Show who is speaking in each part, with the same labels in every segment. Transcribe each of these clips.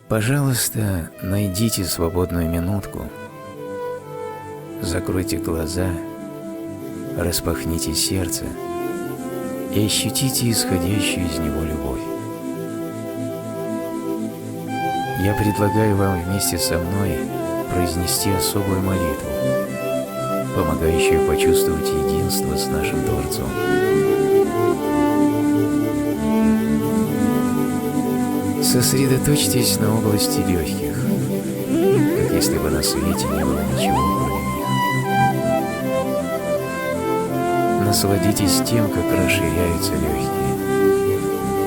Speaker 1: Пожалуйста, найдите свободную минутку, закройте глаза, распахните сердце и ощутите исходящую из него любовь. Я предлагаю вам вместе со мной произнести особую молитву, помогающую почувствовать единство с нашим Творцом. Сосредоточьтесь на области легких, как если бы на свете не было ничего, кроме них. Насладитесь тем, как расширяются легкие,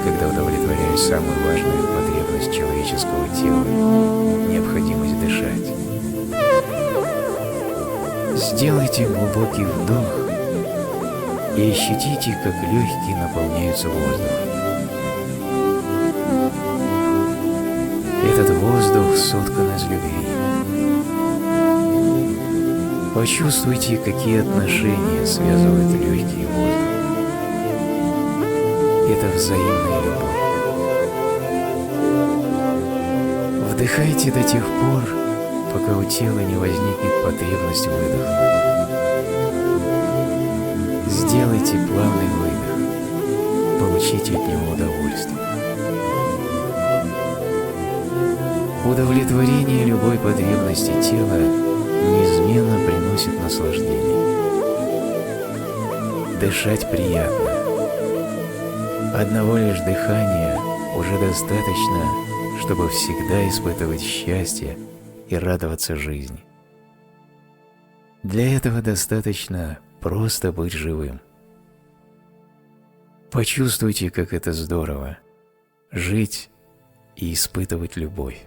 Speaker 1: когда удовлетворяют самую важную потребность человеческого тела – необходимость дышать. Сделайте глубокий вдох и ощутите, как легкие наполняются воздухом. Этот воздух соткан из любви. Почувствуйте, какие отношения связывают легкие и воздух. Это взаимная любовь. Вдыхайте до тех пор, пока у тела не возникнет потребность выдохнуть. Сделайте плавный выдох, получите от него удовольствие. Удовлетворение любой потребности тела неизменно приносит наслаждение. Дышать приятно. Одного лишь дыхания уже достаточно, чтобы всегда испытывать счастье и радоваться жизни. Для этого достаточно просто быть живым. Почувствуйте, как это здорово – жить и испытывать любовь.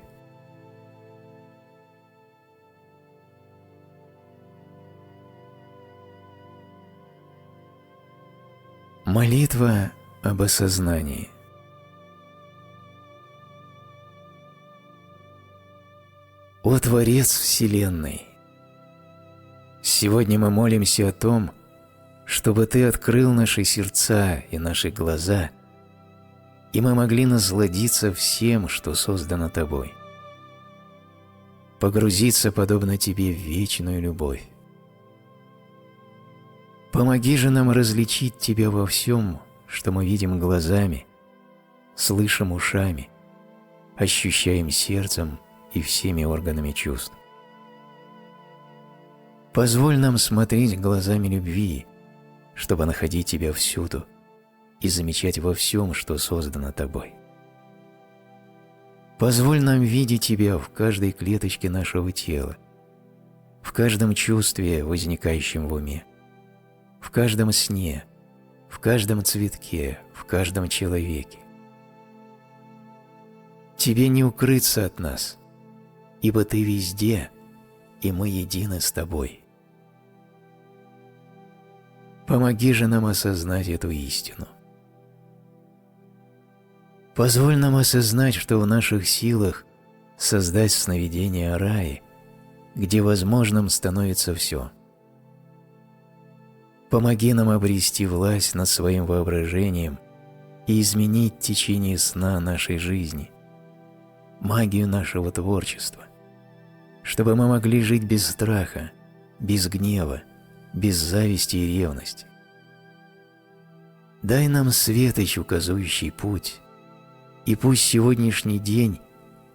Speaker 1: Молитва об осознании. О Творец Вселенной! Сегодня мы молимся о том, чтобы Ты открыл наши сердца и наши глаза, и мы могли насладиться всем, что создано Тобой. Погрузиться, подобно Тебе, в вечную любовь. Помоги же нам различить Тебя во всем, что мы видим глазами, слышим ушами, ощущаем сердцем и всеми органами чувств. Позволь нам смотреть глазами любви, чтобы находить Тебя всюду и замечать во всем, что создано Тобой. Позволь нам видеть Тебя в каждой клеточке нашего тела, в каждом чувстве, возникающем в уме, в каждом сне, в каждом цветке, в каждом человеке. Тебе не укрыться от нас, ибо Ты везде, и мы едины с Тобой. Помоги же нам осознать эту истину. Позволь нам осознать, что в наших силах создать сновидение о рае, где возможным становится все. Помоги нам обрести власть над своим воображением и изменить течение сна нашей жизни, магию нашего творчества, чтобы мы могли жить без страха, без гнева, без зависти и ревности. Дай нам светоч, указывающий путь, и пусть сегодняшний день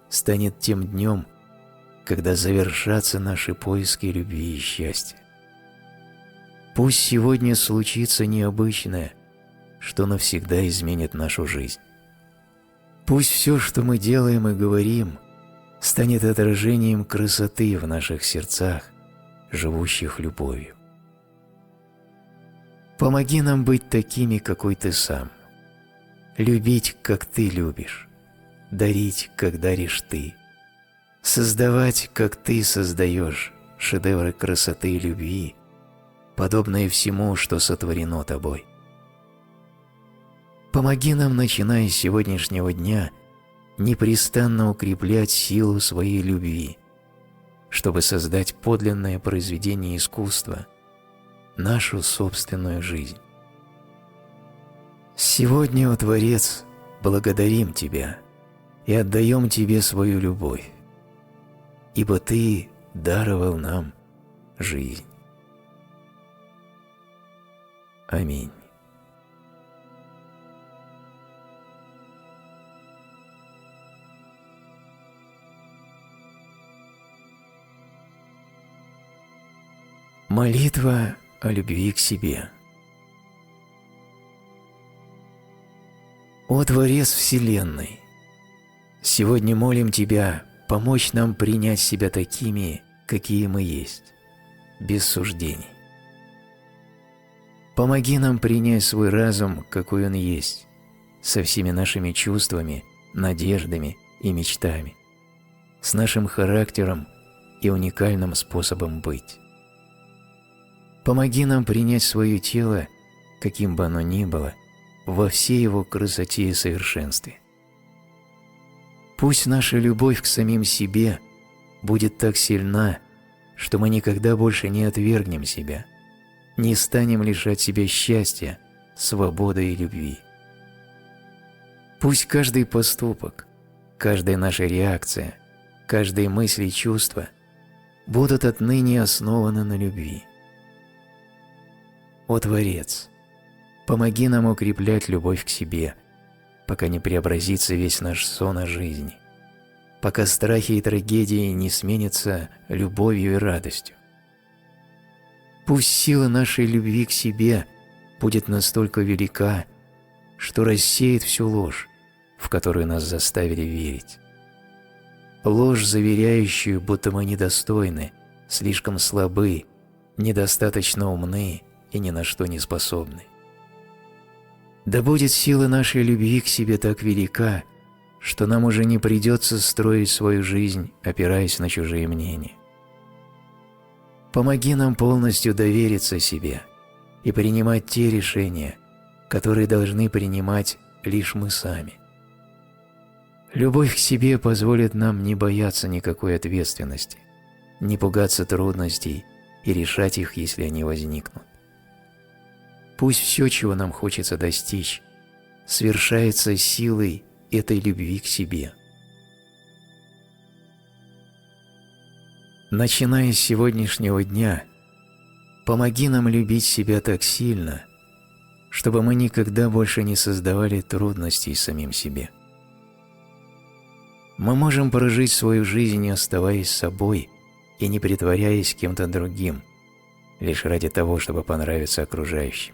Speaker 1: станет тем днем, когда завершатся наши поиски любви и счастья. Пусть сегодня случится необычное, что навсегда изменит нашу жизнь. Пусть все, что мы делаем и говорим, станет отражением красоты в наших сердцах, живущих любовью. Помоги нам быть такими, какой Ты сам, любить, как Ты любишь, дарить, как даришь Ты, создавать, как Ты создаешь, шедевры красоты и любви, подобные всему, что сотворено Тобой. Помоги нам, начиная с сегодняшнего дня, непрестанно укреплять силу своей любви, чтобы создать подлинное произведение искусства, нашу собственную жизнь. Сегодня, о Творец, благодарим Тебя и отдаем Тебе свою любовь, ибо Ты даровал нам жизнь. Аминь. Молитва о любви к себе. О Творец Вселенной! Сегодня молим Тебя помочь нам принять себя такими, какие мы есть, без суждений. Помоги нам принять свой разум, какой он есть, со всеми нашими чувствами, надеждами и мечтами, с нашим характером и уникальным способом быть. Помоги нам принять свое тело, каким бы оно ни было, во всей его красоте и совершенстве. Пусть наша любовь к самим себе будет так сильна, что мы никогда больше не отвергнем себя, не станем лишать себя счастья, свободы и любви. Пусть каждый поступок, каждая наша реакция, каждая мысль и чувство будут отныне основаны на любви. О Творец! Помоги нам укреплять любовь к себе, пока не преобразится весь наш сон о жизни, пока страхи и трагедии не сменятся любовью и радостью. Пусть сила нашей любви к себе будет настолько велика, что рассеет всю ложь, в которую нас заставили верить. Ложь, заверяющую, будто мы недостойны, слишком слабы, недостаточно умны и ни на что не способны. Да будет сила нашей любви к себе так велика, что нам уже не придется строить свою жизнь, опираясь на чужие мнения. Помоги нам полностью довериться себе и принимать те решения, которые должны принимать лишь мы сами. Любовь к себе позволит нам не бояться никакой ответственности, не пугаться трудностей и решать их, если они возникнут. Пусть все, чего нам хочется достичь, свершается силой этой любви к себе. Начиная с сегодняшнего дня, помоги нам любить себя так сильно, чтобы мы никогда больше не создавали трудностей самим себе. Мы можем прожить свою жизнь, оставаясь собой и не притворяясь кем-то другим, лишь ради того, чтобы понравиться окружающим.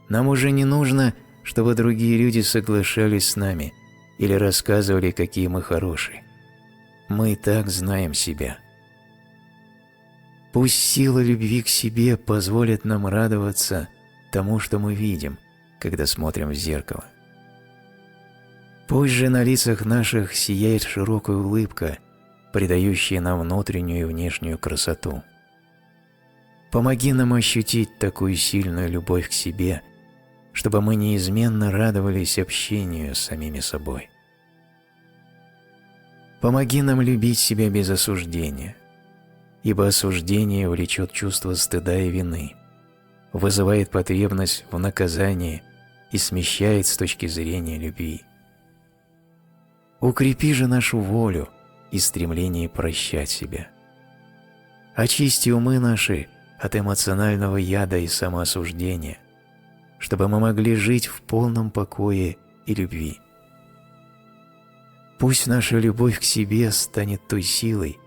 Speaker 1: Нам уже не нужно, чтобы другие люди соглашались с нами или рассказывали, какие мы хорошие. Мы и так знаем себя. Пусть сила любви к себе позволит нам радоваться тому, что мы видим, когда смотрим в зеркало. Пусть же на лицах наших сияет широкая улыбка, придающая нам внутреннюю и внешнюю красоту. Помоги нам ощутить такую сильную любовь к себе, чтобы мы неизменно радовались общению с самими собой. Помоги нам любить себя без осуждения, ибо осуждение влечет чувство стыда и вины, вызывает потребность в наказании и смещает с точки зрения любви. Укрепи же нашу волю и стремление прощать себя. Очисти умы наши от эмоционального яда и самоосуждения, чтобы мы могли жить в полном покое и любви. Пусть наша любовь к себе станет той силой,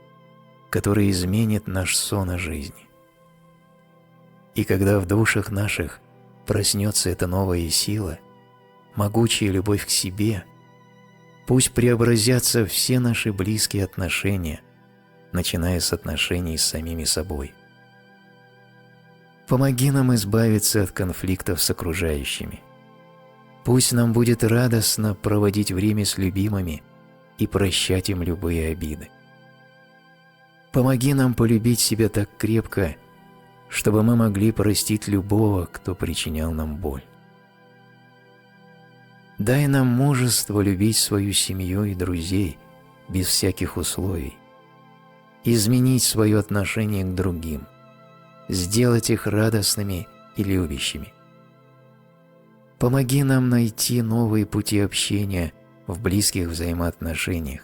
Speaker 1: которая изменит наш сон о жизни. И когда в душах наших проснется эта новая сила, могучая любовь к себе, пусть преобразятся все наши близкие отношения, начиная с отношений с самими собой. Помоги нам избавиться от конфликтов с окружающими. Пусть нам будет радостно проводить время с любимыми и прощать им любые обиды. Помоги нам полюбить себя так крепко, чтобы мы могли простить любого, кто причинял нам боль. Дай нам мужество любить свою семью и друзей без всяких условий, изменить свое отношение к другим, сделать их радостными и любящими. Помоги нам найти новые пути общения в близких взаимоотношениях,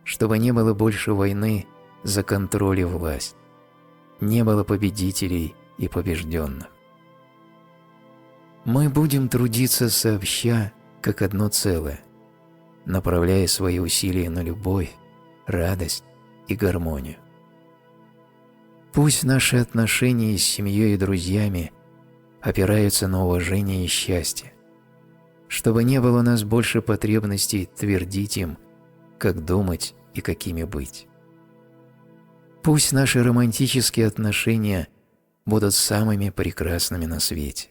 Speaker 1: чтобы не было больше войны за контроль и власть, не было победителей и побежденных. Мы будем трудиться сообща, как одно целое, направляя свои усилия на любовь, радость и гармонию. Пусть наши отношения с семьей и друзьями опираются на уважение и счастье, чтобы не было у нас больше потребностей твердить им, как думать и какими быть. Пусть наши романтические отношения будут самыми прекрасными на свете.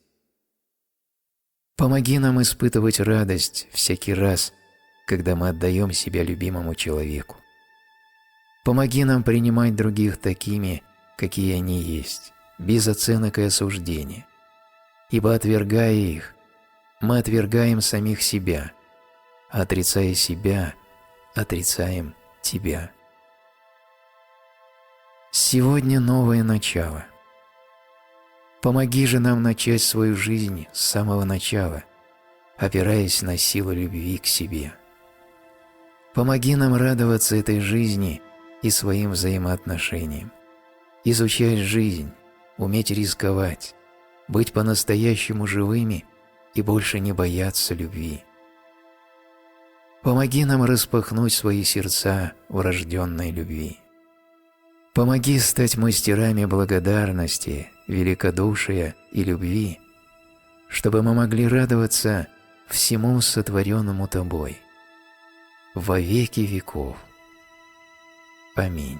Speaker 1: Помоги нам испытывать радость всякий раз, когда мы отдаем себя любимому человеку. Помоги нам принимать других такими, какие они есть, без оценок и осуждения. Ибо, отвергая их, мы отвергаем самих себя, а отрицая себя, отрицаем Тебя. Сегодня новое начало. Помоги же нам начать свою жизнь с самого начала, опираясь на силу любви к себе. Помоги нам радоваться этой жизни и своим взаимоотношениям, изучать жизнь, уметь рисковать, быть по-настоящему живыми и больше не бояться любви. Помоги нам распахнуть свои сердца врожденной любви. Помоги стать мастерами благодарности, великодушия и любви, чтобы мы могли радоваться всему сотворенному Тобой во веки веков. Аминь.